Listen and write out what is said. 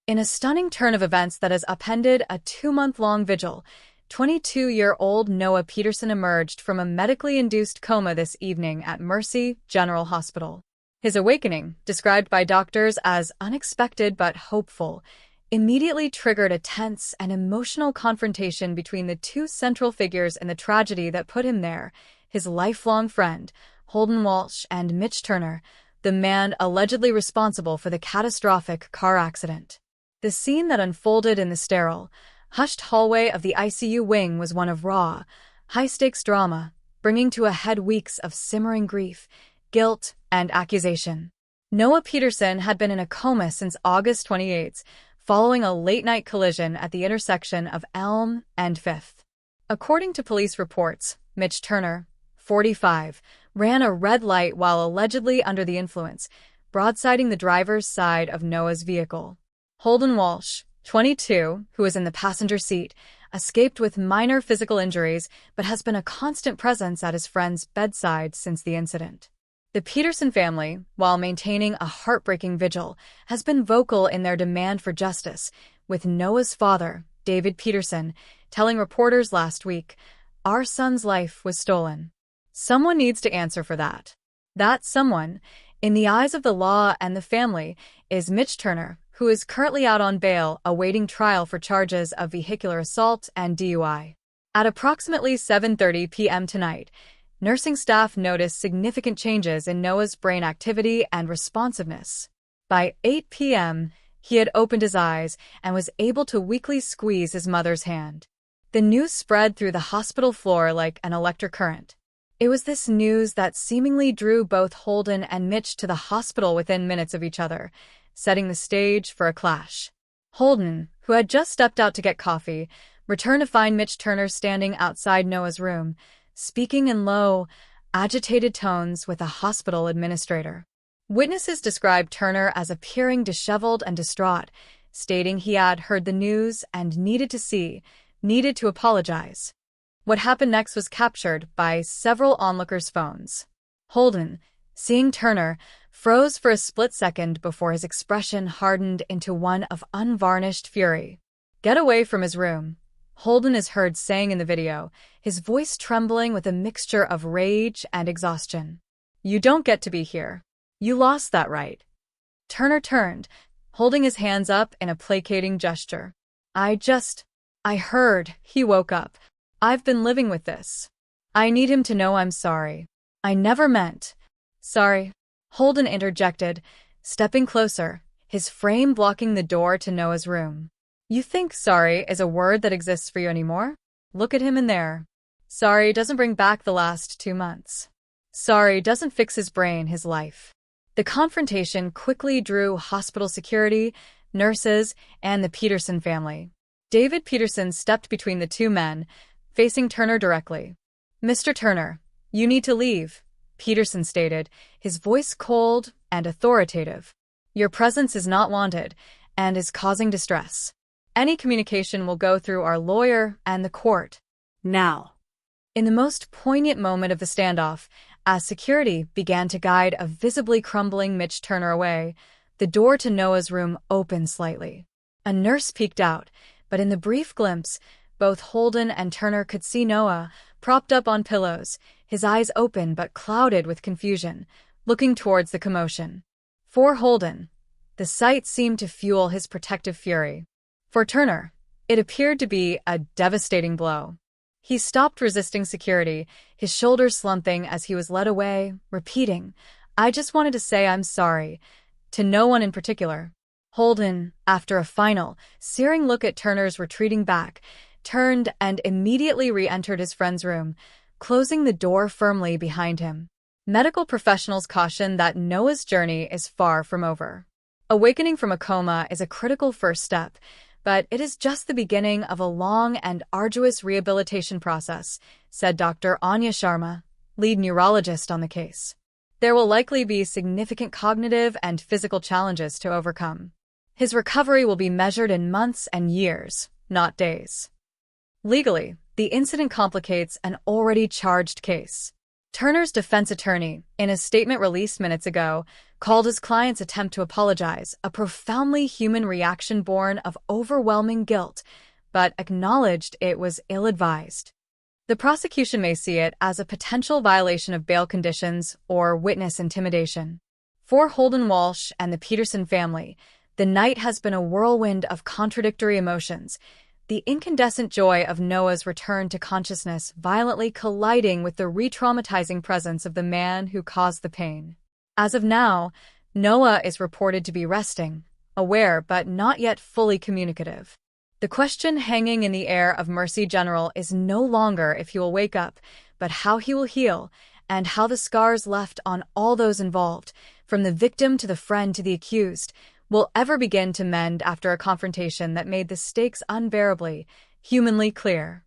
In a stunning turn of events that has upended a 2-month-long vigil, 22-year-old Noah Peterson emerged from a medically induced coma this evening at Mercy General Hospital. His awakening, described by doctors as unexpected but hopeful, immediately triggered a tense and emotional confrontation between the two central figures in the tragedy that put him there, his lifelong friend, Holden Walsh, and Mitch Turner, the man allegedly responsible for the catastrophic car accident. The scene that unfolded in the sterile, hushed hallway of the ICU wing was one of raw, high-stakes drama, bringing to a head weeks of simmering grief, guilt, and accusation. Noah Peterson had been in a coma since August 28, following a late-night collision at the intersection of Elm and 5th. According to police reports, Mitch Turner, 45, ran a red light while allegedly under the influence, broadsiding the driver's side of Noah's vehicle. Holden Walsh, 22, who was in the passenger seat, escaped with minor physical injuries but has been a constant presence at his friend's bedside since the incident. The Peterson family, while maintaining a heartbreaking vigil, has been vocal in their demand for justice, with Noah's father, David Peterson, telling reporters last week, "Our son's life was stolen. Someone needs to answer for that." That someone, in the eyes of the law and the family, is Mitch Turner, who is currently out on bail awaiting trial for charges of vehicular assault and DUI. At approximately 7:30 p.m. tonight, nursing staff noticed significant changes in Noah's brain activity and responsiveness. By 8 p.m., he had opened his eyes and was able to weakly squeeze his mother's hand. The news spread through the hospital floor like an electric current. It was this news that seemingly drew both Holden and Mitch to the hospital within minutes of each other, setting the stage for a clash. Holden, who had just stepped out to get coffee, returned to find Mitch Turner standing outside Noah's room, speaking in low, agitated tones with a hospital administrator. Witnesses described Turner as appearing disheveled and distraught, stating he had heard the news and needed to apologize. What happened next was captured by several onlookers' phones. Holden, seeing Turner, froze for a split second before his expression hardened into one of unvarnished fury. "Get away from his room," Holden is heard saying in the video, his voice trembling with a mixture of rage and exhaustion. "You don't get to be here. You lost that right." Turner turned, holding his hands up in a placating gesture. I heard," he woke up. "I've been living with this. I need him to know I'm sorry. I never meant." "Sorry," Holden interjected, stepping closer, his frame blocking the door to Noah's room. "You think sorry is a word that exists for you anymore? Look at him in there. Sorry doesn't bring back the last 2 months. Sorry doesn't fix his brain, his life." The confrontation quickly drew hospital security, nurses, and the Peterson family. David Peterson stepped between the two men, facing Turner directly. "Mr. Turner, you need to leave," Peterson stated, his voice cold and authoritative. "Your presence is not wanted and is causing distress. Any communication will go through our lawyer and the court. Now." In the most poignant moment of the standoff, as security began to guide a visibly crumbling Mitch Turner away, the door to Noah's room opened slightly. A nurse peeked out, but in the brief glimpse, both Holden and Turner could see Noah, propped up on pillows, his eyes open but clouded with confusion, looking towards the commotion. For Holden, the sight seemed to fuel his protective fury. For Turner, it appeared to be a devastating blow. He stopped resisting security, his shoulders slumping as he was led away, repeating, "I just wanted to say I'm sorry," to no one in particular. Holden, after a final, searing look at Turner's retreating back, turned and immediately re-entered his friend's room, closing the door firmly behind him. Medical professionals caution that Noah's journey is far from over. Awakening from a coma is a critical first step, but it is just the beginning of a long and arduous rehabilitation process, said Dr. Anya Sharma, lead neurologist on the case. There will likely be significant cognitive and physical challenges to overcome. His recovery will be measured in months and years, not days. Legally, the incident complicates an already charged case. Turner's defense attorney, in a statement released minutes ago, called his client's attempt to apologize a profoundly human reaction born of overwhelming guilt, but acknowledged it was ill-advised. The prosecution may see it as a potential violation of bail conditions or witness intimidation. For Holden Walsh and the Peterson family, the night has been a whirlwind of contradictory emotions, the incandescent joy of Noah's return to consciousness violently colliding with the re-traumatizing presence of the man who caused the pain. As of now, Noah is reported to be resting, aware but not yet fully communicative. The question hanging in the air of Mercy General is no longer if he will wake up, but how he will heal, and how the scars left on all those involved, from the victim to the friend to the accused, will ever begin to mend after a confrontation that made the stakes unbearably, humanly clear.